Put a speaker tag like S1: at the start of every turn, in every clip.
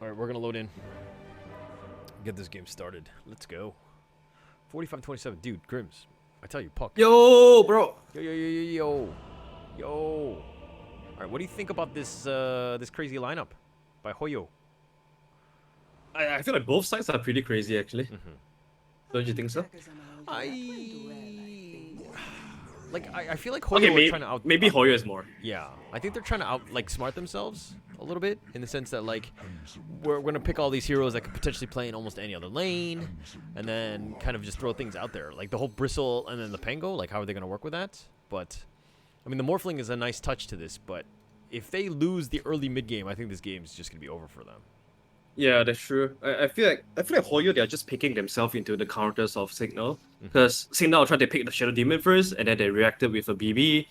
S1: All right, we're gonna load in. Get this game started. Let's go. 45-27, dude. Grims, I tell you, puck.
S2: Yo, bro.
S1: Yo. All right, what do you think about this this crazy lineup by HOYO?
S2: I feel like both sides are pretty crazy, actually. Don't you think so?
S1: I feel like HOYO
S2: Okay,
S1: are trying to
S2: maybe HOYO is more.
S1: Yeah, I think they're trying to smart themselves a little bit in the sense that like we're gonna pick all these heroes that could potentially play in almost any other lane, and then kind of just throw things out there like the whole Bristle and then the Pango. Like how are they gonna work with that? But I mean the Morphling is a nice touch to this, but if they lose the early mid game, I think this game is just gonna be over for them.
S2: Yeah, that's true. I feel like HOYO, they are just picking themselves into the counters of Cignal. Because Cignal tried to pick the Shadow Demon first, and then they reacted with a BB.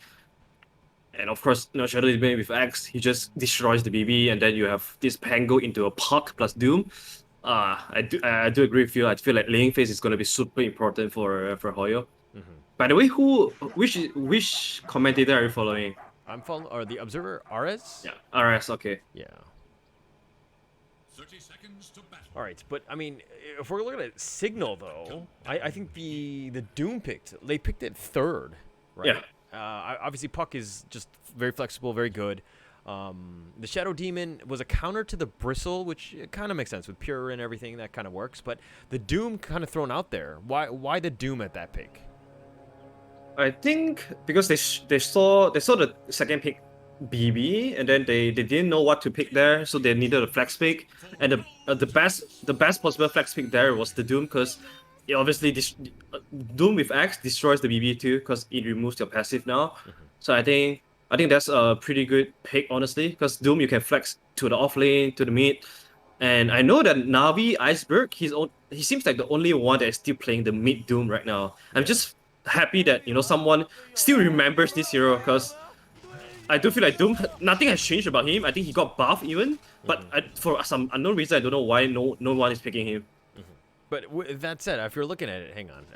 S2: And of course, Shadow Demon with X, he just destroys the BB, and then you have this Pango into a Puck plus Doom. I do agree with you. I feel like laying phase is going to be super important for HOYO. By the way, which commentator are you following?
S1: I'm following, or the Observer RS?
S2: Yeah, RS, okay.
S1: Yeah. 30 seconds to battle. All right, but I mean, if we're looking at Cignal though, I think the Doom they picked it third, right?
S2: Yeah.
S1: Obviously, Puck is just very flexible, very good. The Shadow Demon was a counter to the Bristle, which kind of makes sense with Pure and everything. That kind of works. But the Doom kind of thrown out there. Why the Doom at that pick?
S2: I think because they saw the second pick BB, and then they didn't know what to pick there, so they needed a flex pick, and the best possible flex pick there was the Doom, because it obviously Doom with X destroys the BB too, because it removes your passive now. So I think that's a pretty good pick, honestly, because Doom you can flex to the off lane, to the mid, and I know that Navi Iceberg he seems like the only one that is still playing the mid Doom right now. I'm just happy that someone still remembers this hero, because I do feel like Doom, nothing has changed about him. I think he got buffed even, but for some unknown reason, I don't know why no one is picking him.
S1: But with that said, if you're looking at it, hang on,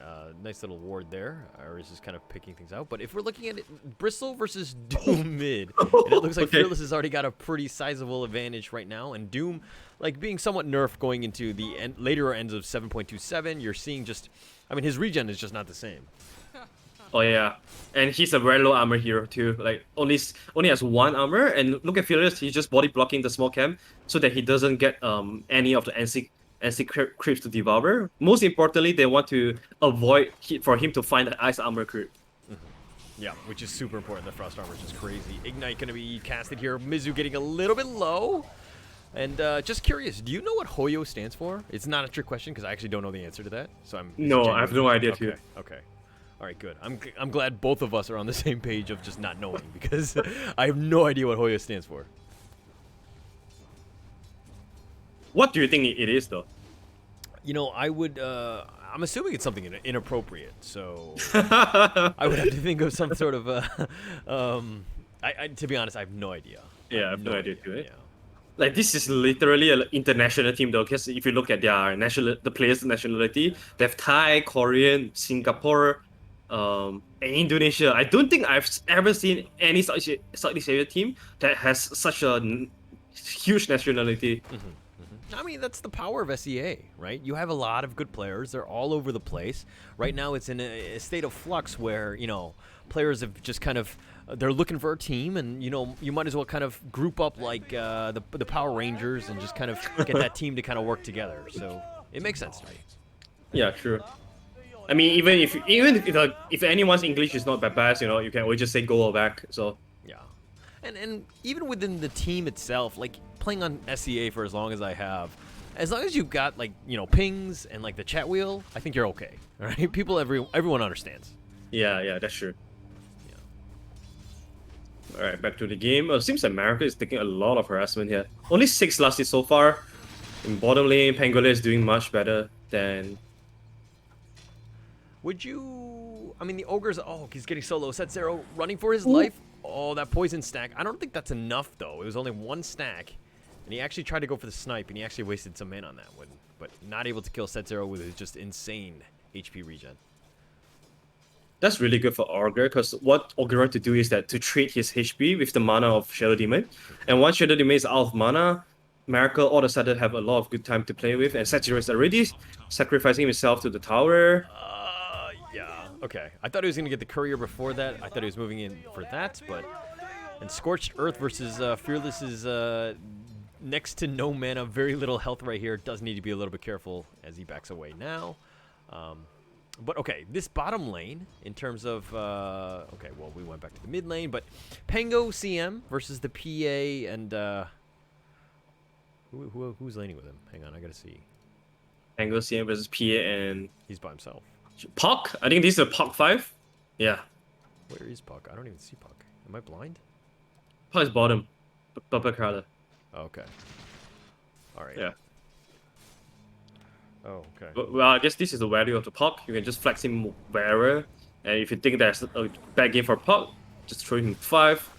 S1: nice little ward there. Iris is kind of picking things out. But if we're looking at it, Bristle versus Doom mid, and it looks like
S2: Okay.
S1: Fearless has already got a pretty sizable advantage right now. And Doom, like being somewhat nerfed going into the later ends of 7.27, you're seeing just, I mean, his regen is just not the same.
S2: Oh yeah, and he's a very low armor hero too. Like only has one armor, and look at Fearless, he's just body blocking the small camp so that he doesn't get any of the NC creeps to devour. Most importantly, they want to avoid for him to find the ice armor creep.
S1: Yeah, which is super important. The Frost Armor is just crazy. Ignite going to be casted here. Mizu getting a little bit low. And just curious, do you know what HOYO stands for? It's not a trick question because I actually don't know the answer to that. So I'm
S2: No, I have no idea too.
S1: Okay. All right, good. I'm glad both of us are on the same page of just not knowing because I have no idea what HOYO stands for.
S2: What do you think it is though?
S1: You know, I'm assuming it's something inappropriate, so I would have to think of some sort of to be honest, I have no idea.
S2: Yeah, I have no idea too.
S1: Yeah.
S2: Like this is literally an international team though, because if you look at the players' nationality, they have Thai, Korean, Singapore, and Indonesia. I don't think I've ever seen any Southeast Asia team that has such a huge nationality.
S1: I mean, that's the power of SEA, right? You have a lot of good players. They're all over the place. Right now, it's in a state of flux where, players have just kind of, they're looking for a team, and, you might as well kind of group up like the Power Rangers and just kind of get that team to kind of work together. So it makes sense to me.
S2: Yeah, true. I mean, even if anyone's English is not that bad, you can always just say go or back. So
S1: Yeah. And even within the team itself, like playing on SEA for as long as I have, as long as you've got like, pings and like the chat wheel, I think you're okay. All right? Everyone understands.
S2: yeah, that's true. All right, back to the game. It seems like America is taking a lot of harassment here. Only 6 lasted so far. In bottom lane, Pangolier is doing much better than.
S1: Would you... I mean, the Ogre's... Oh, he's getting so low. Set Zero running for his life. Oh, that poison stack. I don't think that's enough, though. It was only one stack. And he actually tried to go for the snipe, and he actually wasted some mana on that one. But not able to kill Set Zero with his just insane HP regen.
S2: That's really good for Ogre, because what Ogre wants to do is that to trade his HP with the mana of Shadow Demon. And once Shadow Demon is out of mana, Miracle all of a sudden have a lot of good time to play with, and Sekiro is already sacrificing himself to the tower.
S1: Yeah. Okay. I thought he was gonna get the courier before that. I thought he was moving in for that, but and Scorched Earth versus Fearless is next to no mana, very little health right here. Does need to be a little bit careful as he backs away now. But okay, this bottom lane in terms of okay, well we went back to the mid lane, but Pango CM versus the PA and who's laning with him? Hang on, I gotta see.
S2: Angle CM versus PA and
S1: He's by himself.
S2: Puck. I think this is a Puck 5. Yeah,
S1: Where is Puck? I don't even see Puck. Am I blind?
S2: Puck is bottom, purple color.
S1: Okay. All right.
S2: Yeah.
S1: Oh, okay.
S2: Well, I guess this is the value of the Puck. You can just flex him wherever, and if you think there's a bad game for Puck, just throw him 5.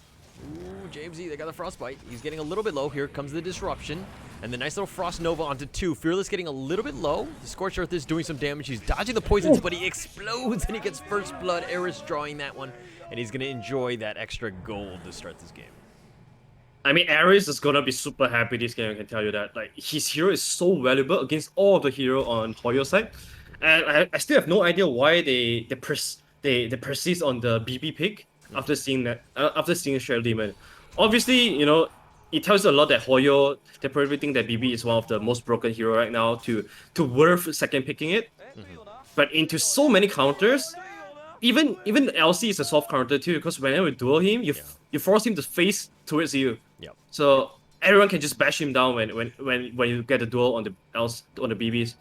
S1: Ooh, Jamesy, they got the Frostbite. He's getting a little bit low. Here comes the Disruption. And the nice little Frost Nova onto 2. Fearless getting a little bit low. The Scorched Earth is doing some damage. He's dodging the poisons, but he explodes and he gets first blood. Eris drawing that one. And he's going to enjoy that extra gold to start this game.
S2: I mean, Ares is gonna be super happy this game, I can tell you that. Like, his hero is so valuable against all of the hero on HOYO side. And I still have no idea why they persist on the BB pick after seeing that, after seeing Shell Demon. Obviously, you know, it tells you a lot that HOYO, they probably think that BB is one of the most broken hero right now to worth second picking it. But into so many counters, even LC is a soft counter too, because whenever you duel him, you force him to face towards you.
S1: Yep.
S2: So everyone can just bash him down when you get a duel on the BBs.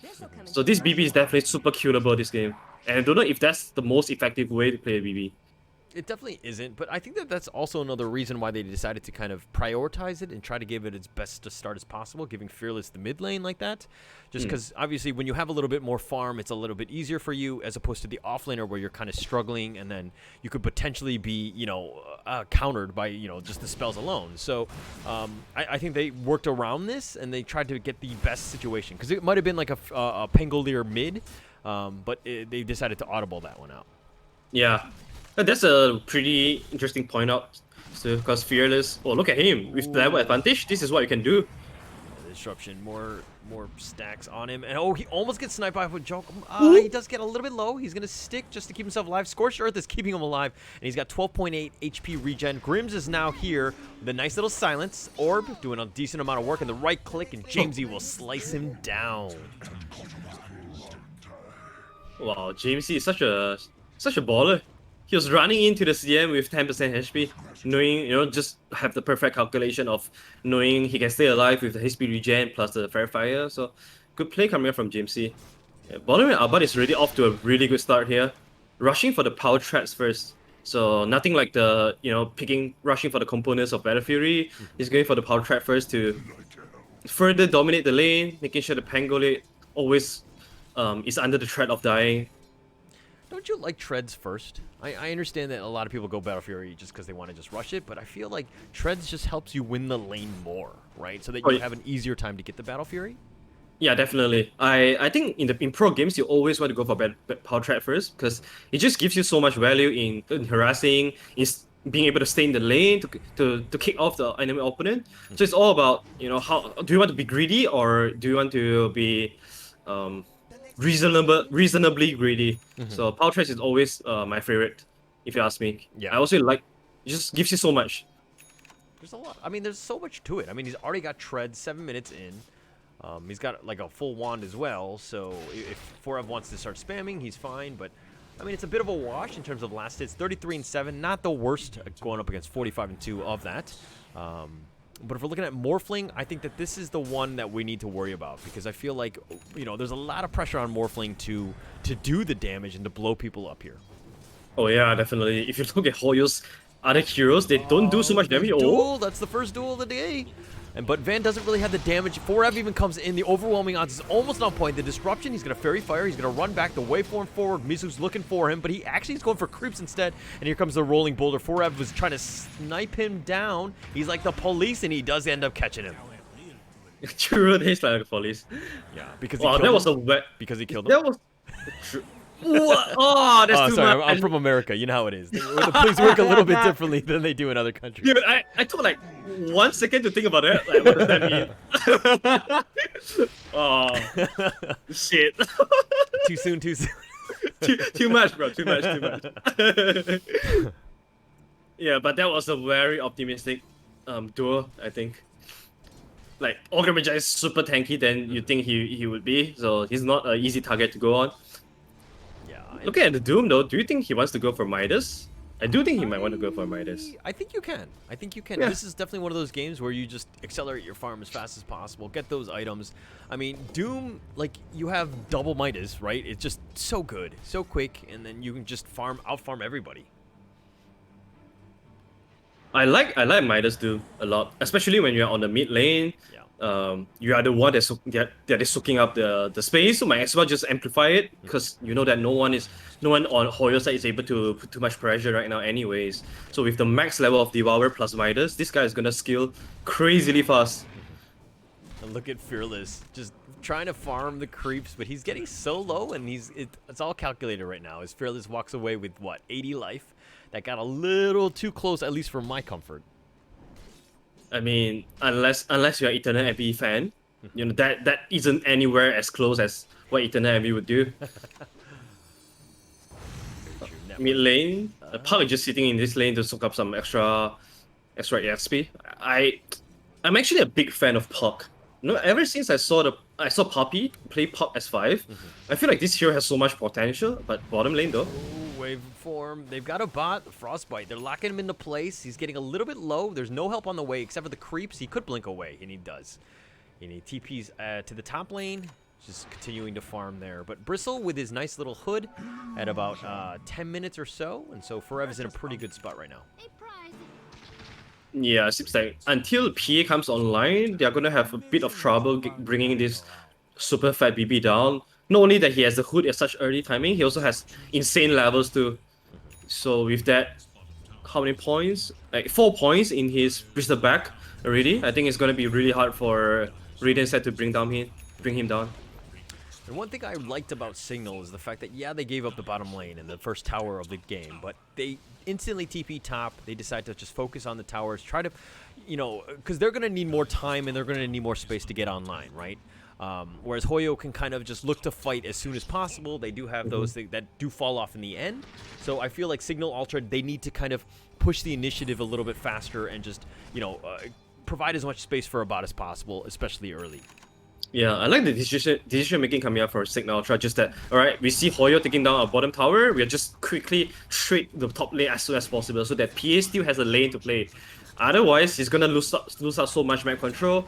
S2: So this BB is definitely super killable this game. And I don't know if that's the most effective way to play a BB.
S1: It definitely isn't, but I think that that's also another reason why they decided to kind of prioritize it and try to give it its best to start as possible, giving Fearless the mid lane like that. Just because, obviously, when you have a little bit more farm, it's a little bit easier for you, as opposed to the offlaner where you're kind of struggling, and then you could potentially be, you know, countered by, you know, just the spells alone. So I think they worked around this, and they tried to get the best situation. Because it might have been like a Pangolier mid, but they decided to audible that one out.
S2: Yeah. That's a pretty interesting point out, because Fearless, oh, look at him, with level advantage, this is what you can do.
S1: Disruption, more stacks on him, and oh, he almost gets sniped by a joke. He does get a little bit low. He's gonna stick just to keep himself alive. Scorched Earth is keeping him alive, and he's got 12.8 HP regen. Grims is now here with a nice little silence. Orb doing a decent amount of work, and the right click, and Jamesy will slice him down.
S2: Wow, Jamesy is such a baller. He was running into the CM with 10% HP, knowing, you know, just have the perfect calculation of knowing he can stay alive with the HP regen plus the Fair Fire. So, good play coming up from Jamesy. Yeah, bottom and Albert is really off to a really good start here. Rushing for the power traps first. So, nothing like the, you know, rushing for the components of Battle Fury. He's going for the power trap first to further dominate the lane, making sure the Pangolier always is under the threat of dying.
S1: Don't you like treads first? I understand that a lot of people go Battle Fury just because they want to just rush it, but I feel like treads just helps you win the lane more, right? So that you have an easier time to get the Battle Fury?
S2: Yeah, definitely. I think in pro games, you always want to go for power trap first, because it just gives you so much value in harassing, in being able to stay in the lane to kick off the enemy opponent. So it's all about, you know, how do you want to be greedy, or do you want to be reasonably greedy. So power traps is always my favorite, if you ask me.
S1: Yeah.
S2: I also like, it just gives you so much.
S1: There's a lot. I mean, there's so much to it. I mean, he's already got tread 7 minutes in. He's got like a full wand as well. So if 4F wants to start spamming, he's fine. But I mean, it's a bit of a wash in terms of last hits. 33-7, not the worst going up against 45-2 of that. But if we're looking at Morphling, I think that this is the one that we need to worry about, because I feel like, you know, there's a lot of pressure on Morphling to do the damage and to blow people up here.
S2: Oh yeah, definitely. If you look at HOYO's other heroes, they don't do so much damage.
S1: Duel, that's the first duel of the day. But Van doesn't really have the damage. 4F even comes in. The overwhelming odds is almost on point. The disruption, he's going to Fairy Fire. He's going to run back the waveform forward. Mizu's looking for him, but he actually is going for creeps instead. And here comes the rolling boulder. 4F was trying to snipe him down. He's like the police, and he does end up catching him.
S2: True, he's like the police.
S1: Yeah, because he killed him.
S2: Was a wet.
S1: Because he killed him.
S2: That was What? Oh, that's
S1: Oh,
S2: too
S1: sorry,
S2: much.
S1: I'm from America. You know how it is. The plays work a little bit differently than they do in other countries.
S2: Dude, I took like 1 second to think about it. Like, what does that mean? Oh, shit.
S1: Too soon, too soon.
S2: Too much, bro. Too much, too much. Yeah, but that was a very optimistic duo, I think. Like, Ogre Magi is super tanky than you think he would be, so he's not an easy target to go on.
S1: Yeah.
S2: Looking at the Doom, though, do you think he wants to go for Midas? I do think he might want to go for Midas.
S1: I think you can. I think you can.
S2: Yeah.
S1: This is definitely one of those games where you just accelerate your farm as fast as possible, get those items. I mean, Doom, like, you have double Midas, right? It's just so good, so quick, and then you can just out-farm everybody.
S2: I like Midas Doom a lot, especially when you're on the mid lane.
S1: Yeah.
S2: You are the one that is soaking up the space, so might as well just amplify it because you know that no one on HOYO side is able to put too much pressure right now anyways. So with the max level of Devour plus Midas, this guy is gonna skill crazily fast.
S1: And look at Fearless, just trying to farm the creeps, but he's getting so low, and it's all calculated right now. As Fearless walks away with what, 80 life? That got a little too close, at least for my comfort.
S2: I mean, unless you're an Eternal Envy fan, you know that isn't anywhere as close as what Eternal Envy would do. Mid lane, Puck is just sitting in this lane to soak up some extra EXP. I'm actually a big fan of Puck. You know, ever since I saw Poppy play Puck S5, I feel like this hero has so much potential. But bottom lane though.
S1: Ooh, wave form. They've got a bot, Frostbite. They're locking him into place. He's getting a little bit low. There's no help on the way except for the creeps. He could blink away, and he does. And he TPs to the top lane, just continuing to farm there. But Bristle with his nice little hood at about 10 minutes or so, and so Forev is in a pretty good spot right now.
S2: Yeah, it seems like until PA comes online, they're gonna have a bit of trouble bringing this super fat BB down. Not only that he has the hood at such early timing, he also has insane levels too. So with that, how many points? Like 4 points in his Bristleback already. I think it's gonna be really hard for Radiant set to bring him down.
S1: And one thing I liked about Cignal is the fact that, yeah, they gave up the bottom lane in the first tower of the game, but they instantly TP top. They decide to just focus on the towers, try to, you know, because they're going to need more time and they're going to need more space to get online, right? Whereas HOYO can kind of just look to fight as soon as possible. They do have those that do fall off in the end. So I feel like Cignal Ultra, they need to kind of push the initiative a little bit faster and just, you know, provide as much space for a bot as possible, especially early.
S2: Yeah, I like the decision making coming out for Cignal Ultra. Just that, alright, we see HOYO taking down our bottom tower. We are just quickly straight the top lane as soon as possible, so that PA still has a lane to play. Otherwise, he's gonna lose out so much map control.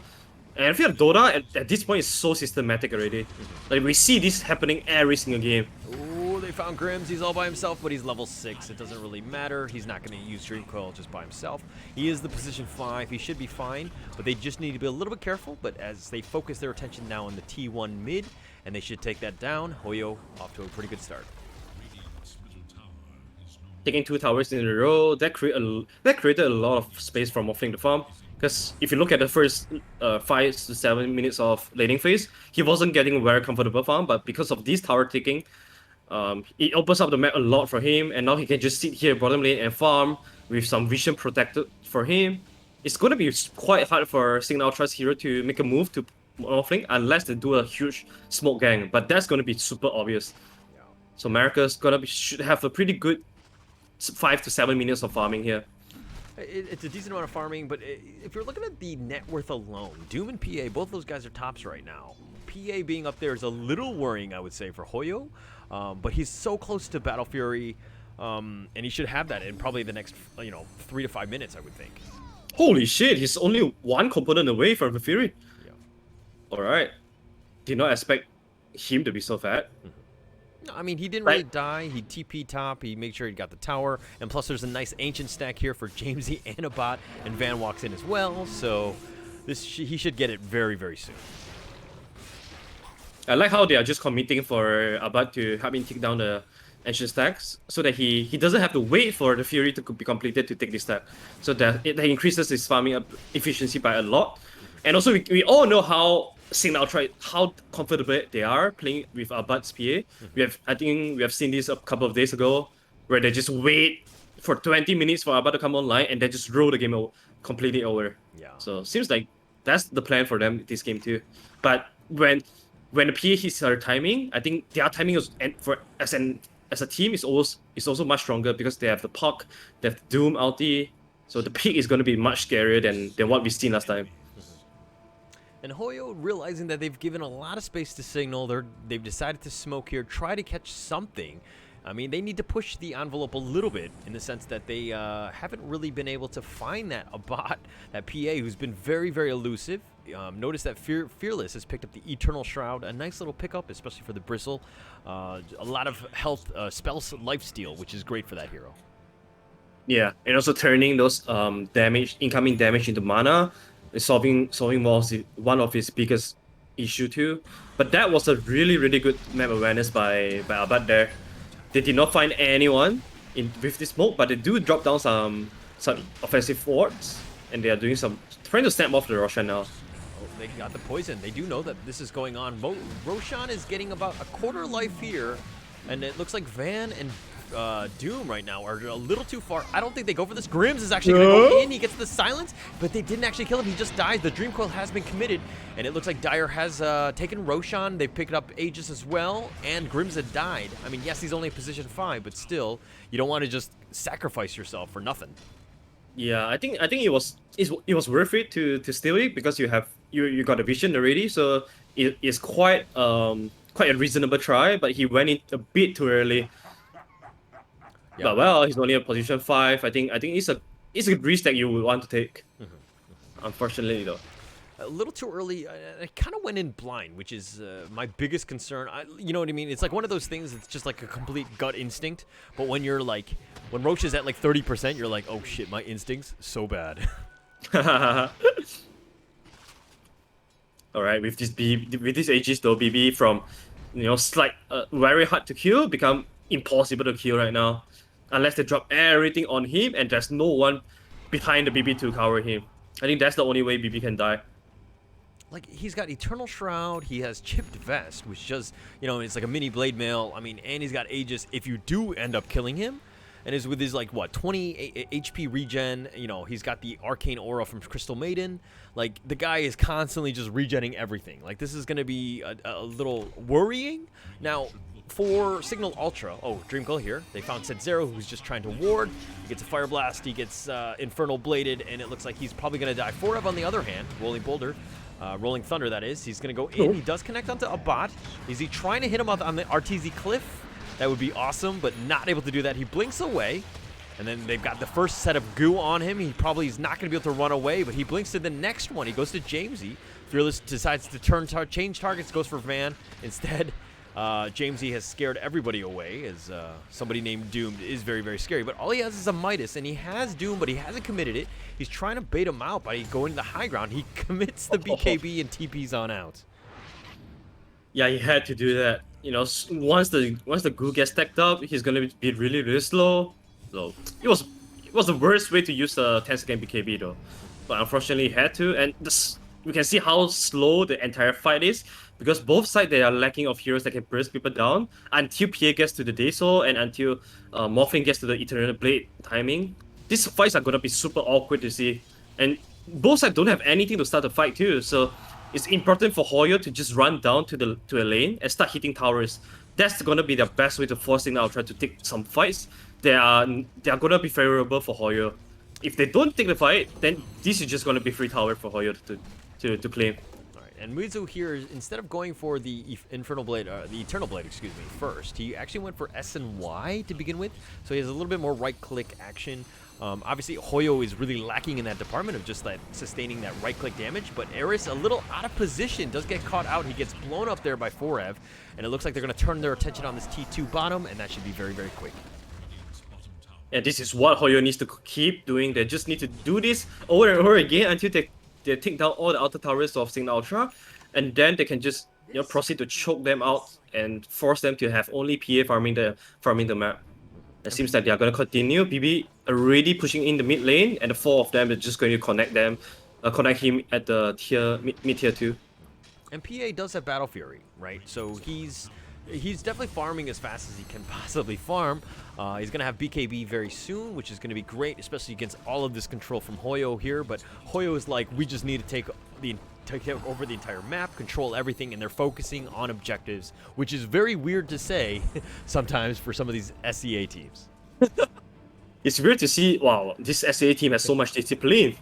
S2: And I feel like Dota at this point is so systematic already. Like we see this happening every single game.
S1: Ooh, they found Grims. He's all by himself, but he's level 6. It doesn't really matter. He's not going to use Dream Coil just by himself. He is the position 5. He should be fine, but they just need to be a little bit careful. But as they focus their attention now on the T1 mid, and they should take that down, HOYO off to a pretty good start.
S2: Taking 2 towers in a row, that created a lot of space for Morphling to farm. Because if you look at the first 5 to 7 minutes of laning phase, he wasn't getting very comfortable farm, but because of this tower taking, it opens up the map a lot for him, and now he can just sit here bottom lane and farm with some vision protected for him. It's going to be quite hard for Cignal Ultra's hero to make a move to Morphling unless they do a huge smoke gang, but that's going to be super obvious. So America's should have a pretty good 5 to 7 minutes of farming here.
S1: It's a decent amount of farming, but if you're looking at the net worth alone, Doom and PA, both those guys are tops right now. PA being up there is a little worrying, I would say, for HOYO, but he's so close to Battle Fury, and he should have that in probably the next, 3 to 5 minutes, I would think.
S2: Holy shit, he's only 1 component away from the Fury.
S1: Yeah.
S2: Alright. Did not expect him to be so fat.
S1: No, I mean, he didn't really die. He TP top. He made sure he got the tower. And plus, there's a nice ancient stack here for Jamesy and a bot. And Van walks in as well. So he should get it very, very soon.
S2: I like how they are just committing for Abad to help him take down the ancient stacks so that he doesn't have to wait for the Fury to be completed to take this stack. So that it increases his farming efficiency by a lot. And also, we all know how Cignal tried how comfortable they are playing with Abad's PA. I think we have seen this a couple of days ago, where they just wait for 20 minutes for Abad to come online and then just roll the game completely over.
S1: Yeah.
S2: So seems like that's the plan for them this game too. But when the PA hits her timing, I think their timing is as a team is also much stronger because they have the puck, they have the Doom ulti. So the pick is going to be much scarier than what we've seen last time.
S1: And HOYO, realizing that they've given a lot of space to Cignal, they've decided to smoke here, try to catch something. I mean, they need to push the envelope a little bit in the sense that they haven't really been able to find that Abad, that PA, who's been very, very elusive. Notice that Fearless has picked up the Eternal Shroud, a nice little pickup, especially for the Bristle. A lot of health, spell lifesteal, which is great for that hero.
S2: Yeah, and also turning those incoming damage into mana is solving one of his biggest issue too. But that was a really, really good map awareness by Abad there. They did not find anyone with this smoke, but they do drop down some offensive wards, and they are doing trying to snap off the Roshan now.
S1: Oh, they got the poison. They do know that this is going on. Roshan is getting about a quarter life here, and it looks like Van and Doom right now are a little too far. I don't think they go for this. Grims is actually going to go in. He gets the silence, but they didn't actually kill him. He just died. The Dream Coil has been committed, and it looks like Dire has taken Roshan. They've picked up Aegis as well, and Grims had died. I mean, yes, he's only in position 5, but still, you don't want to just sacrifice yourself for nothing.
S2: Yeah, I think it was worth it to steal it because you got a vision already, so it's quite a reasonable try, but he went in a bit too early. Yeah. But well, he's only in position 5. I think it's a risk that you would want to take. Unfortunately, though.
S1: A little too early. I kind of went in blind, which is my biggest concern. You know what I mean? It's like one of those things. It's just like a complete gut instinct. But when when Roche is at like 30%, you're like, oh shit, my instincts so bad. All right, with this Aegis though, BB from very hard to kill become impossible to kill right now, unless they drop everything on him and there's no one behind the BB to cover him. I think that's the only way BB can die. Like, he's got Eternal Shroud, he has Chipped Vest, which just, it's like a mini Blade Mail. I mean, and he's got Aegis if you do end up killing him. And is with his, 20 HP regen, he's got the Arcane Aura from Crystal Maiden. Like, the guy is constantly just regenning everything. Like, this is going to be a little worrying. Now, for Cignal Ultra, Dream Coil here. They found Set Zero, who's just trying to ward. He gets a Fire Blast, he gets Infernal Bladed, and it looks like he's probably going to die. Forev, on the other hand, Rolling Boulder, Rolling Thunder, that is. He's going to go in. He does connect onto a bot. Is he trying to hit him on the RTZ Cliff? That would be awesome, but not able to do that. He blinks away, and then they've got the first set of goo on him. He probably is not going to be able to run away, but he blinks to the next one. He goes to Jamesy. Fearless decides to change targets, goes for Van. Instead, Jamesy has scared everybody away, as somebody named Doomed is very, very scary. But all he has is a Midas, and he has Doom, but he hasn't committed it. He's trying to bait him out by going to the high ground. He commits the BKB and TPs on out.
S2: Yeah, he had to do that. Once the goo gets stacked up, he's gonna be really, really slow. So it was the worst way to use a 10-second BKB though. But unfortunately, he had to, and we can see how slow the entire fight is because both sides they are lacking of heroes that can burst people down until PA gets to the Daysol and until Morphling gets to the Eternal Blade timing. These fights are gonna be super awkward to see, and both sides don't have anything to start the fight too. So it's important for HOYO to just run down to a lane and start hitting towers. That's gonna be the best way to force Cignal Ultra to take some fights. They are gonna be favorable for HOYO. If they don't take the fight, then this is just gonna be free tower for HOYO to claim.
S1: And Mizu here, instead of going for the Infernal Blade, the Eternal Blade, excuse me, first, he actually went for S and Y to begin with, so he has a little bit more right-click action. Obviously, HOYO is really lacking in that department of just sustaining that right-click damage, but Eris, a little out of position, does get caught out. He gets blown up there by Forev, and it looks like they're going to turn their attention on this T2 bottom, and that should be very, very quick.
S2: And this is what HOYO needs to keep doing. They just need to do this over and over again until they take down all the outer towers of Cignal Ultra, and then they can just proceed to choke them out and force them to have only PA farming the map. It seems that they are going to continue. BB already pushing in the mid lane, and the 4 of them are just going to connect him at the mid tier 2.
S1: And PA does have Battle Fury, right? So he's definitely farming as fast as he can possibly farm. He's going to have BKB very soon, which is going to be great, especially against all of this control from HOYO here. But HOYO is like, we just need to take over the entire map, control everything, and they're focusing on objectives, which is very weird to say sometimes for some of these SEA teams.
S2: It's weird to see, wow, this SEA team has so much discipline.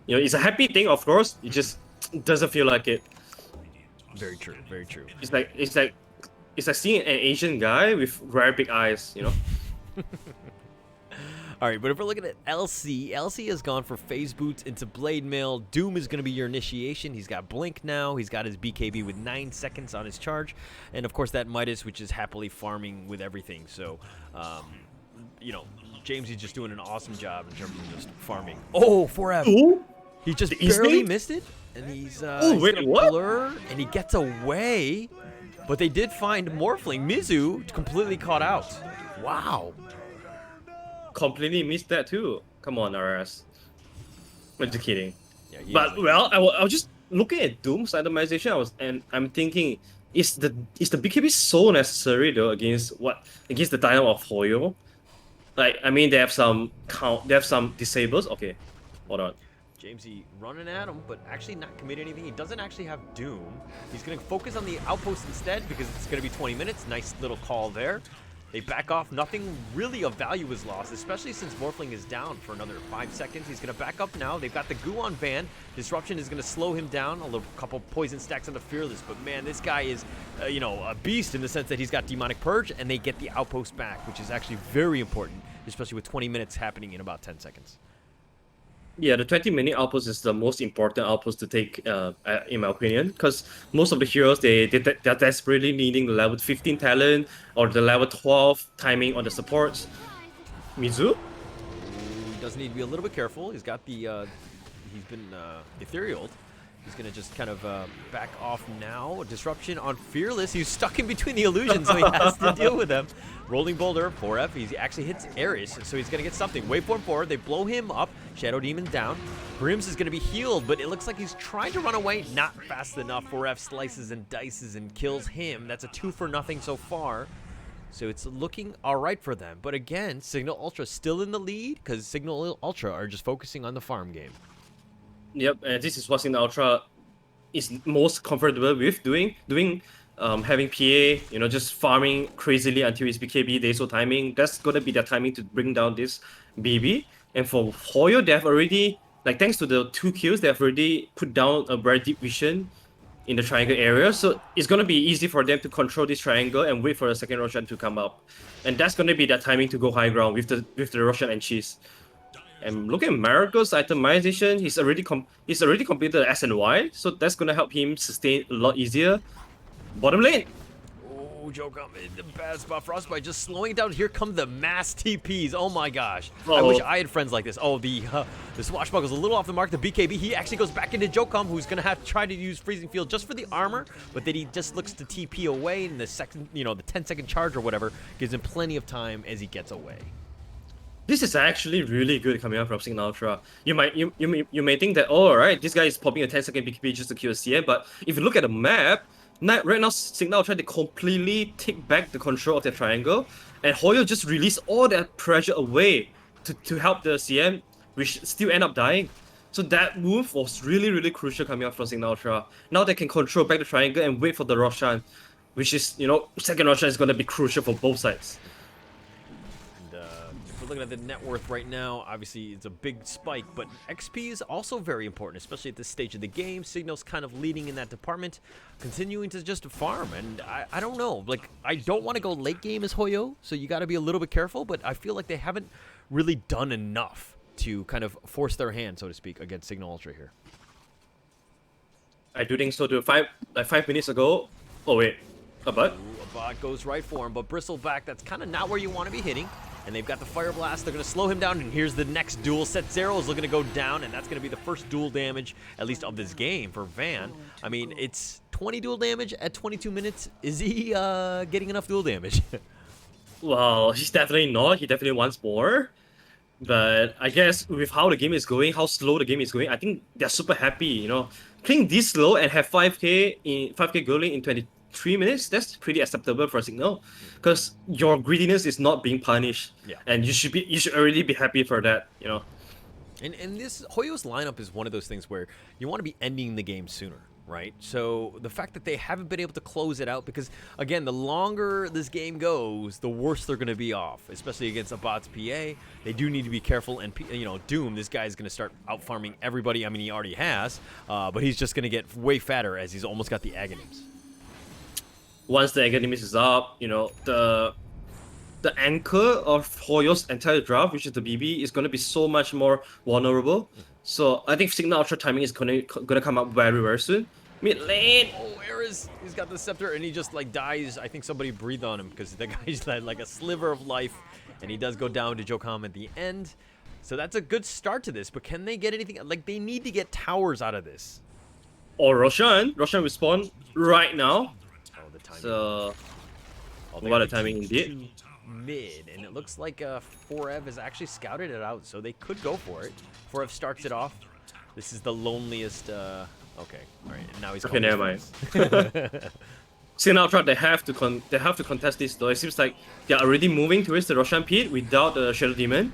S2: You know, it's a happy thing, of course. It just doesn't feel like it.
S1: Very true, very true.
S2: It's like seeing an Asian guy with very big eyes, you know?
S1: All right, but if we're looking at LC has gone for phase boots into blade mail. Doom is going to be your initiation. He's got blink now. He's got his BKB with 9 seconds on his charge, and of course that Midas, which is happily farming with everything. So, you know, James is just doing an awesome job in terms of just farming. Oh, 4F.
S2: Ooh,
S1: He just barely missed it, and he's
S2: wait,
S1: gonna
S2: what?
S1: blur, and he gets away. But they did find Morphling. Mizu completely caught out. Wow.
S2: Completely missed that too. Come on, RS. I'm just kidding.
S1: Yeah,
S2: But well, I was just looking at Doom's itemization. I'm thinking, is the BKB so necessary though against the dynamo of HOYO? Like, I mean, they have some disables. Okay, hold on.
S1: Jamesy running at him, but actually not commit anything. He doesn't actually have Doom. He's going to focus on the outpost instead because it's going to be 20 minutes. Nice little call there. They back off. Nothing really of value is lost, especially since Morphling is down for another 5 seconds. He's going to back up now. They've got the goo on Van. Disruption is going to slow him down. A couple poison stacks on the Fearless. But man, this guy is, you know, a beast in the sense that he's got Demonic Purge, and they get the outpost back, which is actually very important, especially with 20 minutes happening in about 10 seconds.
S2: Yeah, the 20-minute outpost is the most important outpost to take, in my opinion, because most of the heroes, they're desperately needing the level 15 talent or the level 12 timing on the supports. Mizu?
S1: He does need to be a little bit careful. He's got the, he's been etherealed. He's going to just kind of back off now. Disruption on Fearless. He's stuck in between the illusions, so he has to deal with them. Rolling Boulder, 4F. He actually hits Ares, so he's going to get something. Waveform 4, they blow him up. Shadow Demon down. Brims is going to be healed, but it looks like he's trying to run away. Not fast enough. 4F slices and dices and kills him. That's a 2 for nothing so far. So it's looking all right for them. But again, Cignal Ultra still in the lead because Cignal Ultra are just focusing on the farm game.
S2: Yep, and this is what Cignal Ultra is most comfortable with doing having PA, you know, just farming crazily until his BKB days or timing. That's gonna be the timing to bring down this BB. And for HOYO, they have already, like, thanks to the 2 kills, they have already put down a very deep vision in the triangle area. So it's gonna be easy for them to control this triangle and wait for the second Roshan to come up. And that's gonna be the timing to go high ground with the Roshan and Cheese. And look at Miracle's itemization. He's already completed S and Y, so that's gonna help him sustain a lot easier. Bottom lane.
S1: Oh, Joker in the bad spot. Frostbite just slowing down. Here come the mass TPs. Oh my gosh. I wish I had friends like this. Oh, the Swashbuckle's a little off the mark. The BKB, he actually goes back into Jokum, who's gonna have to try to use Freezing Field just for the armor, but then he just looks to TP away, and the second, you know, the 10-second charge or whatever gives him plenty of time as he gets away.
S2: This is actually really good coming out from Cignal Ultra. You may think that, oh, alright, this guy is popping a 10-second BKB just to kill a CM, but if you look at the map, right now Cignal Ultra, they completely take back the control of their triangle, and HOYO just released all that pressure away to help the CM, which still end up dying. So that move was really, really crucial coming out from Cignal Ultra. Now they can control back the triangle and wait for the Roshan, which is, you know, second Roshan is going to be crucial for both sides.
S1: Looking at the net worth right now, obviously it's a big spike, but XP is also very important, especially at this stage of the game. Cignal's kind of leading in that department, continuing to just farm, and I don't know, like, I don't want to go late game as HOYO, so you got to be a little bit careful, but I feel like they haven't really done enough to kind of force their hand, so to speak, against Cignal Ultra here.
S2: I do think so too. 5 minutes ago. Oh wait, a bot?
S1: Ooh, a bot goes right for him, but Bristleback, that's kind of not where you want to be hitting. And they've got the Fire Blast. They're going to slow him down. And here's the next duel. Set Zero is looking to go down. And that's going to be the first duel damage, at least of this game, for Van. I mean, it's 20 duel damage at 22 minutes. Is he getting enough duel damage?
S2: Well, he's definitely not. He definitely wants more. But I guess with how the game is going, how slow the game is going, I think they're super happy. Playing this slow and have 5k goaling in 23 minutes. That's pretty acceptable for a Cignal, because your greediness is not being punished,
S1: Yeah.
S2: and you should already be happy for that.
S1: And this HOYO's lineup is one of those things where you want to be ending the game sooner, right? So the fact that they haven't been able to close it out, because again, the longer this game goes, the worse they're going to be off, especially against a bot's PA. They do need to be careful, and Doom, this guy is going to start out farming everybody. I mean, he already has, but he's just going to get way fatter as he's almost got the Agonyms.
S2: Once the Academy is up, the anchor of HOYO's entire draft, which is the BB, is going to be so much more vulnerable. So I think Cignal Ultra timing is gonna come up very, very soon. Mid lane.
S1: Oh, Ares, he's got the scepter, and he just like dies. I think somebody breathed on him because the guy's had like a sliver of life, and he does go down to Jokam at the end. So that's a good start to this, but can they get anything? Like, they need to get towers out of this.
S2: Or Roshan will spawn right now.
S1: Oh, the timing.
S2: So
S1: they
S2: what a
S1: got
S2: timing indeed.
S1: Mid, and it looks like 4Ev has actually scouted it out, so they could go for it. 4Ev starts it off. This is the loneliest. Okay, all right. And now he's
S2: Okay, never mind. Cignal Ultra, they have to contest this though. It seems like they're already moving towards the Roshan pit without the Shadow Demon.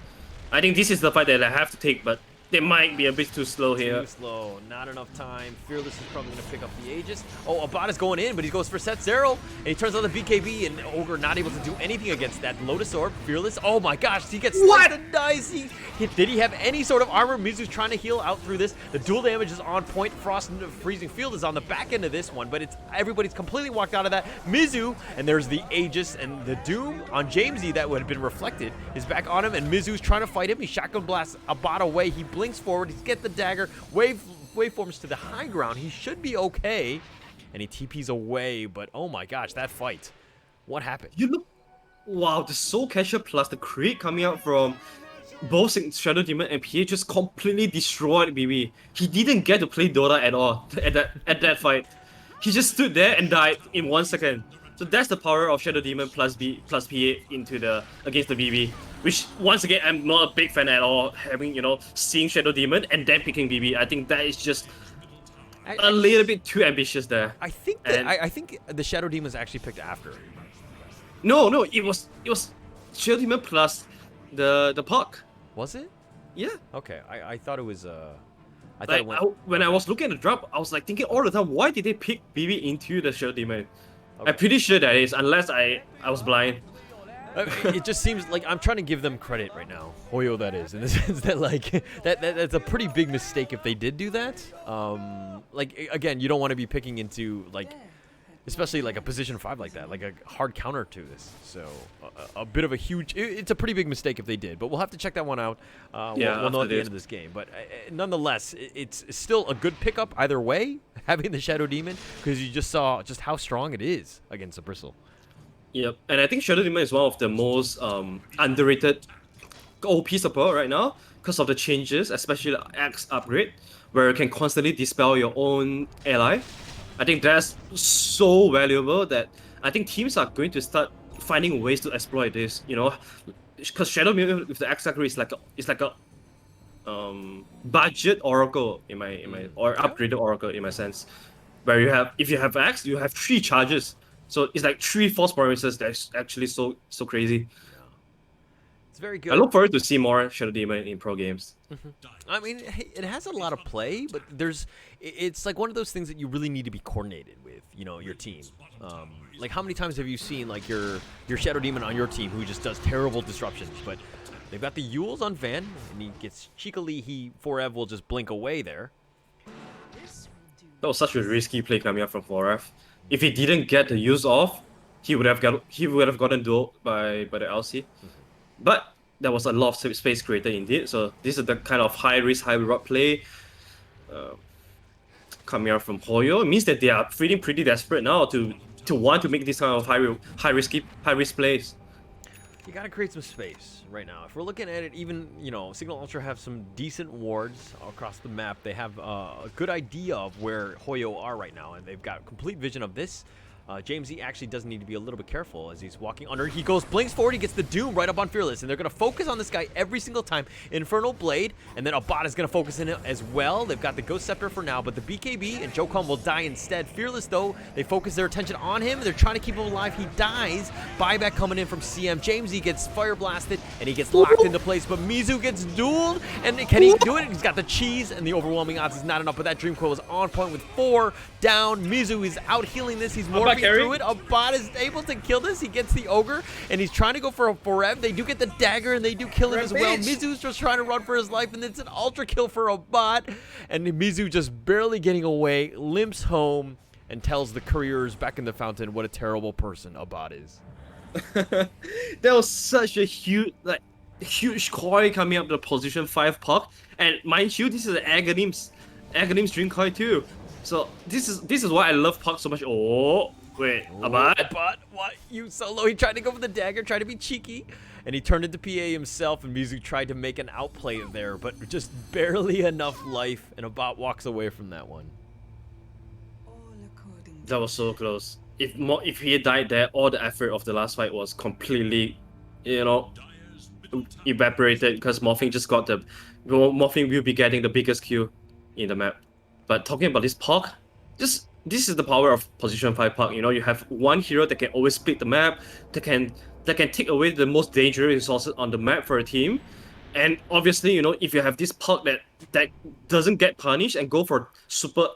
S2: I think this is the fight that they have to take, but they might be a bit too slow here.
S1: Too slow, not enough time. Fearless is probably going to pick up the Aegis. Oh, Abad is going in, but he goes for set zero, and he turns on the BKB, and Ogre not able to do anything against that. Lotus Orb, Fearless. Oh my gosh, he gets sliced and dies. Did he have any sort of armor? Mizu's trying to heal out through this. The dual damage is on point. Frost and Freezing Field is on the back end of this one, but everybody's completely walked out of that. Mizu, and there's the Aegis, and the Doom on Jamesy that would have been reflected is back on him, and Mizu's trying to fight him. He shotgun blasts Abad away. He blinks forward. He gets the dagger. Waveforms to the high ground. He should be okay, and he TPs away. But oh my gosh, that fight! What happened?
S2: Wow, the Soul Catcher plus the crit coming out from both Shadow Demon and PA just completely destroyed BB. He didn't get to play Dota at all at that fight. He just stood there and died in 1 second. So that's the power of Shadow Demon plus PA against the BB. Which once again, I'm not a big fan at all. Seeing Shadow Demon and then picking BB. I think that is just a little bit too ambitious there.
S1: I think I think the Shadow Demon was actually picked after.
S2: No, it was Shadow Demon plus the puck.
S1: Was it?
S2: Yeah.
S1: Okay, I thought it was
S2: when I was looking at the drop, I was like thinking all the time, why did they pick BB into the Shadow Demon? Okay. I'm pretty sure that is, unless I was blind.
S1: It just seems like I'm trying to give them credit right now, HOYO that is, in the sense that like that's a pretty big mistake if they did do that. Like again, you don't want to be picking into like, especially like a position 5 like that, like a hard counter to this. So a bit of a huge, it's a pretty big mistake if they did, but we'll have to check that one out. We'll know at the end of this game. But nonetheless, it's still a good pickup either way, having the Shadow Demon, because you just saw just how strong it is against the Bristle.
S2: Yep, and I think Shadow Demon is one of the most underrated OP support right now because of the changes, especially the X upgrade, where you can constantly dispel your own ally. I think that's so valuable that I think teams are going to start finding ways to exploit this. Because Shadow Demon with the X upgrade is like a budget Oracle or upgraded Oracle in my sense, where if you have X, you have 3 charges. So it's like 3 false promises. That's actually so crazy.
S1: It's very good.
S2: I look forward to see more Shadow Demon in pro games.
S1: I mean, it has a lot of play, but it's like one of those things that you really need to be coordinated with, your team. Like how many times have you seen like your Shadow Demon on your team who just does terrible disruptions, but they've got the Yules on Van, and he gets cheekily, 4Ev will just blink away there.
S2: That was such a risky play coming up from 4F. If he didn't get the use off, he would have gotten dueled by the LC. But there was a lot of space created indeed. So this is the kind of high risk, high reward play coming out from HOYO. It means that they are feeling pretty desperate now to want to make this kind of high risk plays.
S1: You gotta create some space right now. If we're looking at it, even Cignal Ultra have some decent wards across the map. They have a good idea of where HOYO are right now, and they've got complete vision of this. Jamesy actually does need to be a little bit careful as he's walking under. He goes, blinks forward, he gets the Doom right up on Fearless, and they're going to focus on this guy every single time. Infernal Blade, and then a bot is going to focus in it as well. They've got the Ghost Scepter for now, but the BKB and Jocom will die instead. Fearless, though, they focus their attention on him. They're trying to keep him alive. He dies. Buyback coming in from CM. Jamesy gets fire blasted, and he gets locked into place, but Mizu gets dueled, and can he do it? He's got the cheese, and the overwhelming odds is not enough, but that Dream Coil is on point with 4 down. Mizu is out healing this. He's morphing through it. A bot is able to kill this. He gets the Ogre, and he's trying to go for a Forev. They do get the dagger, and they do kill him as well. Mizu's just trying to run for his life, and it's an ultra kill for a bot, and Mizu just barely getting away, limps home, and tells the couriers back in the fountain what a terrible person a bot is.
S2: That was such a huge coin coming up to position 5 puck, and mind you, this is an Aghanim's Dream Coin too. So this is why I love puck so much. Oh wait, a bot?
S1: But what? You solo? He tried to go for the dagger, tried to be cheeky, and he turned into PA himself, and Mizu tried to make an outplay there, but just barely enough life, and a bot walks away from that one.
S2: That was so close. If he had died there, all the effort of the last fight was completely, evaporated, because Morphling just got Morphling will be getting the biggest kill in the map. But talking about this puck, this is the power of position 5 puck. You have one hero that can always split the map, that can take away the most dangerous resources on the map for a team. And obviously, if you have this puck that doesn't get punished and go for super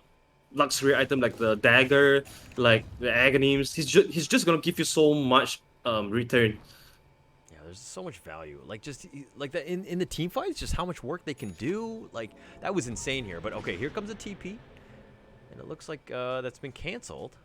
S2: luxury item like the dagger, like the Aghanims, he's just gonna give you so much return.
S1: Yeah, there's so much value. Like in the team fights, just how much work they can do. Like that was insane here. But okay, here comes a TP, and it looks like that's been canceled.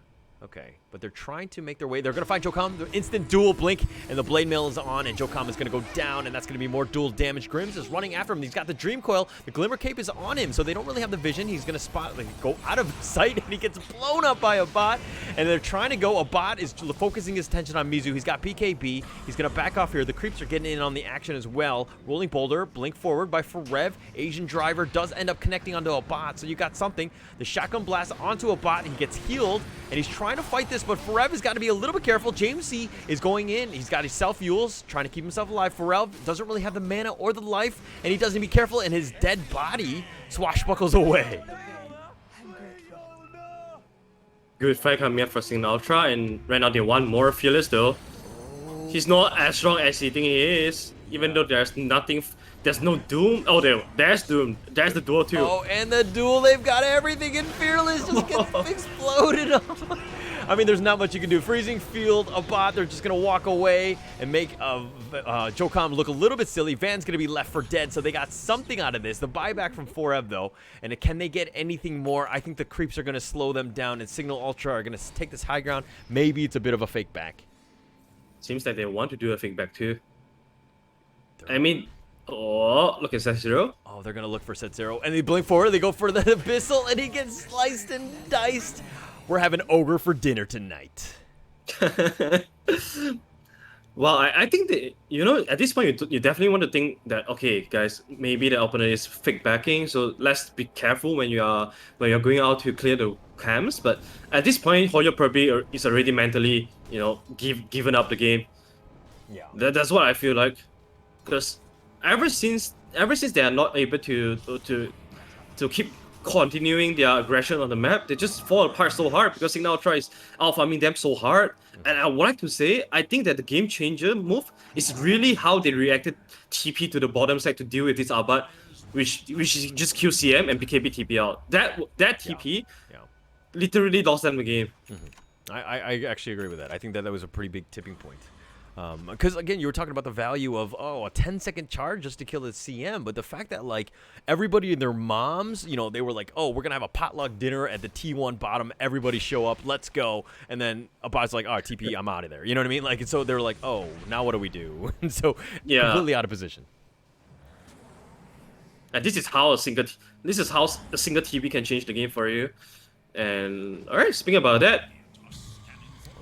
S1: Okay, but they're trying to make their way. They're going to find Jocom. The instant dual blink, and the Blade Mail is on, and Jocom is going to go down, and that's going to be more dual damage. Grims is running after him. He's got the Dream Coil. The Glimmer Cape is on him, so they don't really have the vision. He's going to go out of sight, and he gets blown up by a bot, and they're trying to go. A bot is focusing his attention on Mizu. He's got PKB. He's going to back off here. The creeps are getting in on the action as well. Rolling Boulder, blink forward by Forev. Asian Driver does end up connecting onto a bot, so you got something. The Shotgun Blast onto a bot. He gets healed, and he's trying to fight this, but Forev has got to be a little bit careful. Jamesy is going in. He's got his self-fuels, trying to keep himself alive. Forev doesn't really have the mana or the life, and he doesn't be careful, and his dead body swashbuckles away.
S2: Good fight coming up for Cignal Ultra, and right now they want more Fearless though. He's not as strong as he think he is, even though there's nothing. There's no Doom. Oh, there's Doom. There's the duel too.
S1: Oh, and the duel, they've got everything, and Fearless just gets exploded up. I mean, there's not much you can do. Freezing Field, a bot, they're just going to walk away and make Jocom look a little bit silly. Van's going to be left for dead, so they got something out of this. The buyback from Forev, though, and can they get anything more? I think the creeps are going to slow them down, and Cignal Ultra are going to take this high ground. Maybe it's a bit of a fake back.
S2: Seems like they want to do a fake back, too. I mean... Oh, look at Set Zero.
S1: Oh, they're going to look for Set Zero, and they blink forward. They go for the Abyssal, and he gets sliced and diced. We're having Ogre for dinner tonight.
S2: Well, I think that, at this point, you definitely want to think that, okay, guys, maybe the opponent is fake backing, so let's be careful when you're going out to clear the camps. But at this point, HOYO probably is already mentally, given up the game.
S1: Yeah.
S2: That's what I feel like. Because ever since they are not able to keep continuing their aggression on the map, they just fall apart so hard because Cignal Ultra is out-farming them so hard. And I would like to say, I think that the game changer move is really how they reacted TP to the bottom side to deal with this Abat, which just kill CM and BKB TP out. That TP literally lost them the game.
S1: Mm-hmm. I actually agree with that. I think that was a pretty big tipping point. Because again, you were talking about the value of a 10-second charge just to kill the CM, but the fact that like everybody and their moms, they were like, oh, we're gonna have a potluck dinner at the T1 bottom, everybody show up, let's go, and then Abad's like, oh, TP, I'm out of there. You know what I mean? Like, and so they were like, oh, now what do we do? And so completely out of position.
S2: And this is how a single TP can change the game for you. And all right, speaking about that.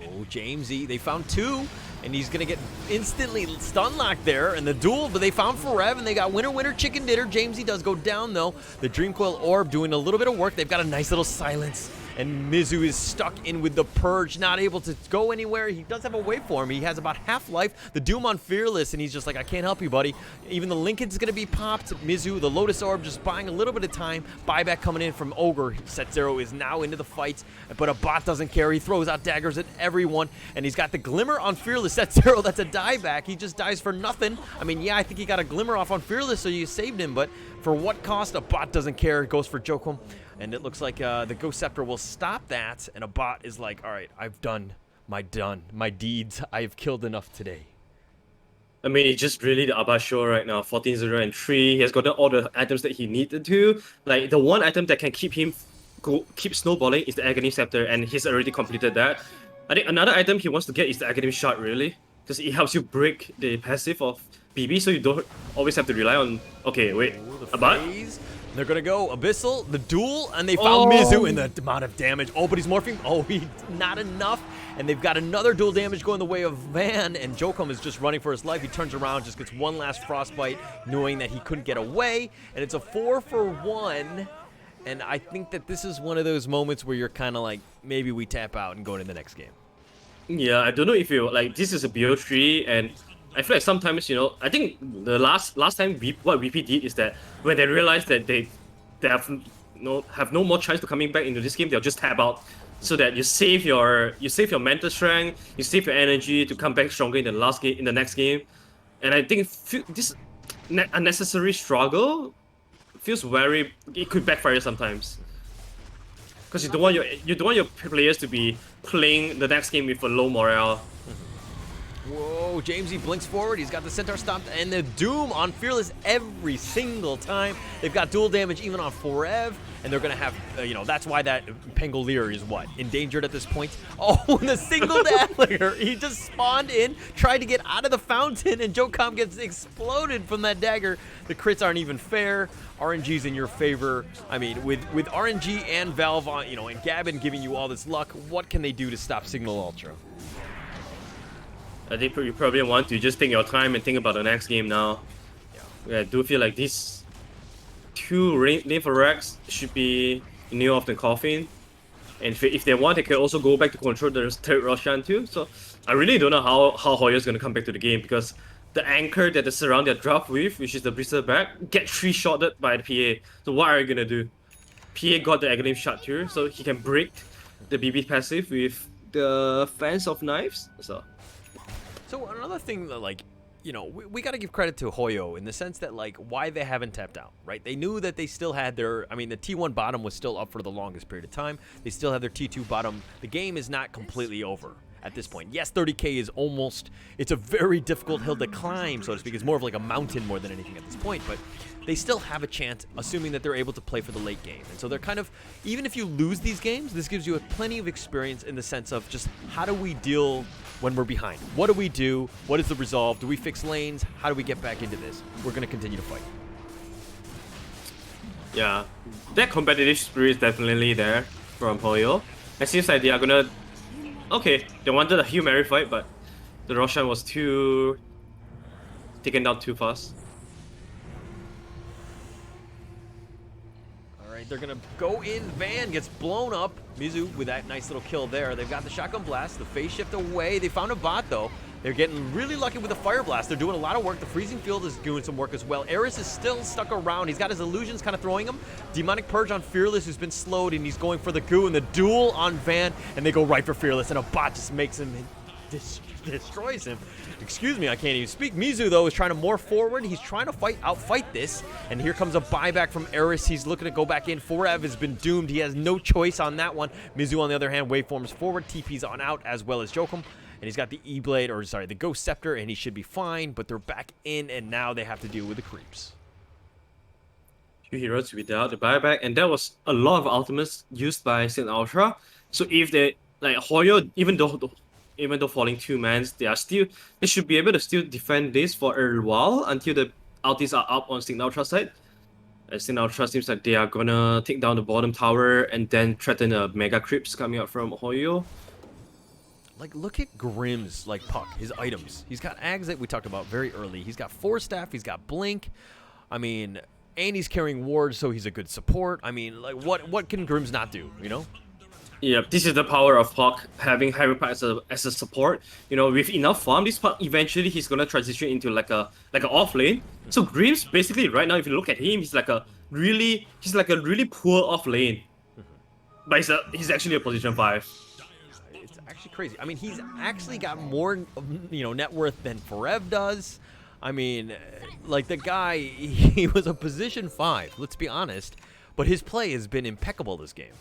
S1: Oh, Jamesy, they found 2. And he's going to get instantly stun locked there in the duel, but they found Forev, and they got winner, chicken dinner. Jamesy does go down, though. The Dream Coil Orb doing a little bit of work. They've got a nice little silence, and Mizu is stuck in with the Purge, not able to go anywhere. He does have a waveform. He has about half life. The Doom on Fearless, and he's just like, I can't help you, buddy. Even the Lincoln's going to be popped. Mizu, the Lotus Orb, just buying a little bit of time. Buyback coming in from Ogre. Set Zero is now into the fight, but a bot doesn't care. He throws out daggers at everyone, and he's got the Glimmer on Fearless. Set Zero, that's a dieback. He just dies for nothing. I mean, yeah, I think he got a Glimmer off on Fearless, so you saved him, but for what cost? A bot doesn't care. Goes for Jokum, and it looks like the Ghost Scepter will stop that, and a bot is like, all right, I've done my deeds. I've killed enough today.
S2: I mean, it's just really the Abba show right now. 14-0 and 3. He has gotten all the items that he needed to. Like, the one item that can keep him keep snowballing is the Agony Scepter, and he's already completed that. I think another item he wants to get is the Agony Shot, really, because it helps you break the passive of BB, so you don't always have to rely on... Okay, wait. A bot?
S1: They're going to go Abyssal, the duel, and they found Mizu in the amount of damage. Oh, but he's morphing. Oh, not enough. And they've got another dual damage going the way of Van, and Jokum is just running for his life. He turns around, just gets one last Frostbite, knowing that he couldn't get away. And it's a 4-for-1. And I think that this is one of those moments where you're kind of like, maybe we tap out and go into the next game.
S2: Yeah, I don't know if you... Like, this is a BO3, and I feel like sometimes, you know, I think the last time what VP did is that when they realized that they have no more chance to coming back into this game, they'll just tap out, so that you save your mental strength, you save your energy to come back stronger in the last game, in the next game. And I think this unnecessary struggle feels very... It could backfire sometimes, because you don't want your players to be playing the next game with a low morale.
S1: Whoa, Jamesy blinks forward. He's got the Centaur stomped, and the Doom on Fearless every single time. They've got dual damage even on Forev, and they're going to have, you know, that's why that Pangolier is what? Endangered at this point? Oh, and the single dagger. He just spawned in, tried to get out of the fountain, and Jokum gets exploded from that dagger. The crits aren't even fair. RNG's in your favor. I mean, with RNG and Valve, on, you know, and Gavin giving you all this luck, what can they do to stop Cignal Ultra?
S2: I think you probably want to just take your time and think about the next game now. Yeah, I do feel like these two lane for Rex should be new off the coffin. And if they want, they can also go back to control the third Roshan too. So I really don't know how HOYO is going to come back to the game, because the anchor that they surround their draft with, which is the Bristleback, get 3-shotted by the PA. So what are you going to do? PA got the Agony Shot too, so he can break the BB passive with the Fence of Knives. So
S1: another thing that, like, you know, we got to give credit to HOYO in the sense that, like, why they haven't tapped out, right? They knew that they still had their, I mean, the T1 bottom was still up for the longest period of time. They still have their T2 bottom. The game is not completely over at this point. Yes, 30K is almost, it's a very difficult hill to climb, so to speak. It's more of like a mountain more than anything at this point, but they still have a chance, assuming that they're able to play for the late game. And so they're kind of, even if you lose these games, this gives you plenty of experience in the sense of just how do we deal when we're behind? What do we do? What is the resolve? Do we fix lanes? How do we get back into this? We're going to continue to fight.
S2: Yeah, that competitive spirit is definitely there from HOYO. It seems like they are gonna... Okay, they wanted a Hail Mary fight, but the Roshan was too... taken down too fast.
S1: Alright, they're gonna go in. Van gets blown up. Mizu with that nice little kill there. They've got the Shotgun Blast, the Phase Shift away. They found a bot though. They're getting really lucky with the Fire Blast. They're doing a lot of work. The Freezing Field is doing some work as well. Eris is still stuck around. He's got his illusions kind of throwing him. Demonic Purge on Fearless, who's been slowed, and he's going for the goo, and the duel on Van, and they go right for Fearless, and a bot just makes him, destroys him. Excuse me, I can't even speak. Mizu, though, is trying to morph forward. He's trying to outfight this, and here comes a buyback from Eris. He's looking to go back in. Forev has been doomed. He has no choice on that one. Mizu, on the other hand, waveforms forward. TP's on out, as well as Jokum. And he's got the E-Blade, or sorry, the Ghost Scepter, and he should be fine, but they're back in, and now they have to deal with the creeps.
S2: Two heroes without the buyback, and that was a lot of ultimates used by Cignal Ultra. So if they, like HOYO, even though falling 2 mans, they should be able to still defend this for a while until the ultis are up on Cignal Ultra side. Cignal Ultra seems like they are gonna take down the bottom tower and then threaten a mega creeps coming up from HOYO.
S1: Like, look at Grimm's, like, puck, his items. He's got Ags that we talked about very early. He's got Force Staff, he's got Blink. I mean, and he's carrying Ward, so he's a good support. I mean, like, what can Grimm's not do, you know?
S2: Yeah, this is the power of Puck having Harry Puck as a support. You know, with enough farm, this Puck eventually he's gonna transition into like an off lane. So Grimm's basically right now, if you look at him, he's like a really poor off lane. But he's actually a position 5.
S1: It's actually crazy. I mean, he's actually got more, net worth than Forev does. I mean, like the guy, he was a position 5. Let's be honest, but his play has been impeccable this game.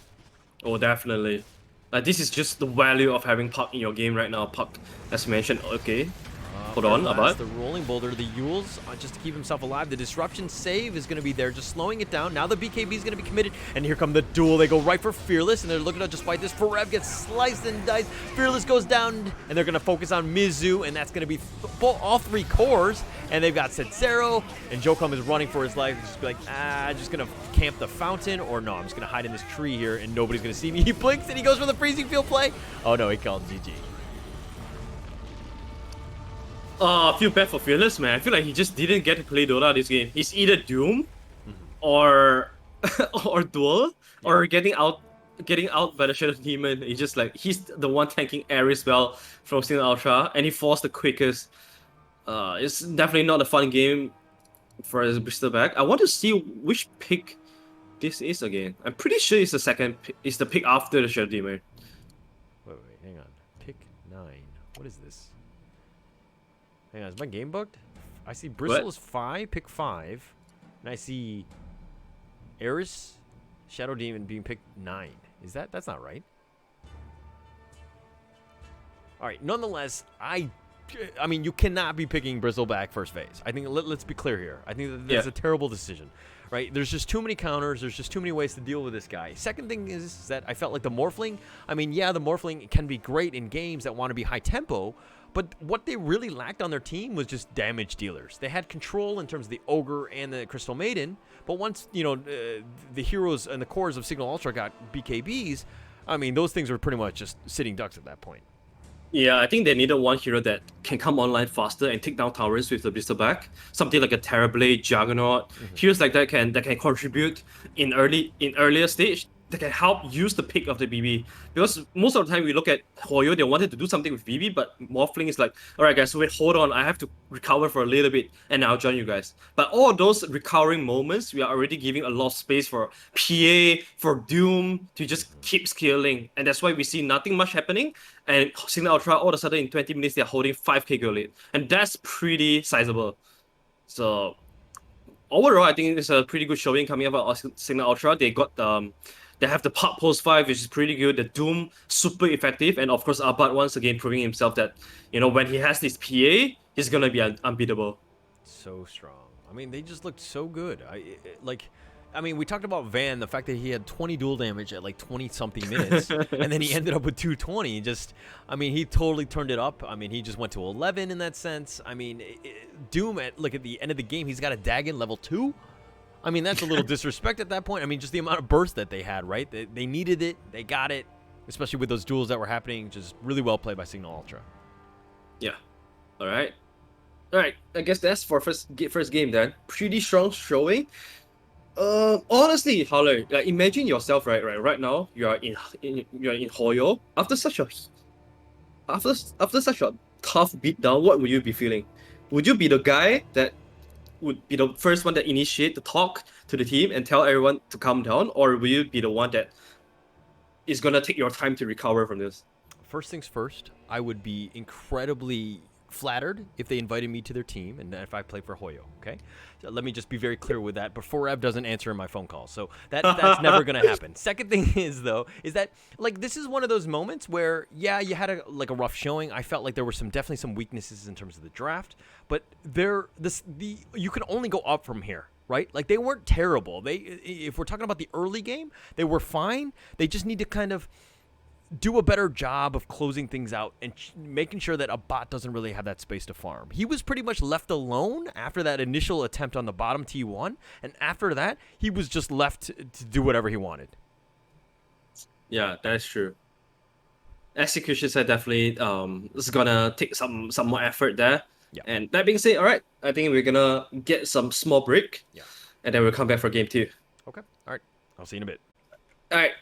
S2: Oh, definitely. This is just the value of having Puck in your game right now. Puck, as mentioned, okay. Hold on, about
S1: the rolling boulder, the Yules, just to keep himself alive. The disruption save is going to be there, just slowing it down. Now the BKB is going to be committed, and here come the duel. They go right for Fearless, and they're looking to just fight this. Forev gets sliced and diced. Fearless goes down, and they're going to focus on Mizu, and that's going to be all 3 cores. And they've got Setsero, and Jokum is running for his life. He's just be like, just going to camp the fountain, or no, I'm just going to hide in this tree here, and nobody's going to see me. He blinks, and he goes for the freezing field play. Oh no, he called GG.
S2: I feel bad for Fearless, man. I feel like he just didn't get to play Dota this game. He's either Doom, or or Duel, or getting out by the Shadow Demon. He's the one tanking Ares well from Cignal Ultra, and he forced the quickest. It's definitely not a fun game for his Bristleback. I want to see which pick this is again. I'm pretty sure it's the second. It's the pick after the Shadow Demon.
S1: Wait, hang on. Pick 9. What is this? Hang on, is my game bugged? I see Bristle is 5, pick 5. And I see Eris, Shadow Demon being picked 9. That's not right. Alright, nonetheless, I mean, you cannot be picking Bristleback first phase. I think, let's be clear here. I think that's a terrible decision, right? There's just too many counters. There's just too many ways to deal with this guy. Second thing is that I felt like the Morphling, I mean, yeah, the Morphling can be great in games that want to be high tempo, but what they really lacked on their team was just damage dealers. They had control in terms of the Ogre and the Crystal Maiden, but once, the heroes and the cores of Cignal Ultra got BKBs, I mean, those things were pretty much just sitting ducks at that point.
S2: Yeah, I think they needed one hero that can come online faster and take down towers with the Bristleback. Something like a Terrorblade, Juggernaut. Heroes like that can contribute in earlier stage. That can help use the pick of the BB. Because most of the time we look at HOYO, they wanted to do something with BB, but Morphling is like, alright guys, wait, hold on, I have to recover for a little bit, and I'll join you guys. But all those recovering moments, we are already giving a lot of space for PA, for Doom, to just keep scaling. And that's why we see nothing much happening, and Cignal Ultra, all of a sudden in 20 minutes, they're holding 5k goal lead. And that's pretty sizable. So, overall, I think it's a pretty good showing coming up of Cignal Ultra. They have the Puck Post 5, which is pretty good. The Doom, super effective. And of course, Abad once again proving himself that, when he has this PA, he's going to be unbeatable.
S1: So strong. I mean, they just looked so good. I mean, we talked about Van, the fact that he had 20 duel damage at like 20-something minutes, and then he ended up with 220. He totally turned it up. I mean, he just went to 11 in that sense. I mean, Doom, at the end of the game, he's got a Dagon level 2. I mean, that's a little disrespect at that point. I mean, just the amount of burst that they had, right? They needed it. They got it, especially with those duels that were happening. Just really well played by Cignal Ultra.
S2: Yeah. All right. I guess that's for first game then. Pretty strong showing. Honestly, Howler, imagine yourself right now. You are in HOYO after such a tough beatdown. What would you be feeling? Would you be the guy that would be the first one that initiate the talk to the team and tell everyone to calm down, or will you be the one that is gonna take your time to recover from this?
S1: First things first, I would be incredibly flattered if they invited me to their team and if I play for HOYO, okay? So let me just be very clear with that. But Forev doesn't answer my phone calls, so that's never going to happen. Second thing is that this is one of those moments where, yeah, you had a rough showing. I felt like there were definitely some weaknesses in terms of the draft, but you can only go up from here. Right? Like, they weren't terrible. If we're talking about the early game, they were fine. They just need to kind of do a better job of closing things out and making sure that a bot doesn't really have that space to farm. He was pretty much left alone after that initial attempt on the bottom T1, and after that, he was just left to do whatever he wanted.
S2: Yeah, that's true. Execution side definitely is gonna take some more effort there. Yeah. And that being said, all right, I think we're gonna get some small break. Yeah. And then we'll come back for game 2.
S1: Okay. All right. I'll see you in a bit.
S2: All right.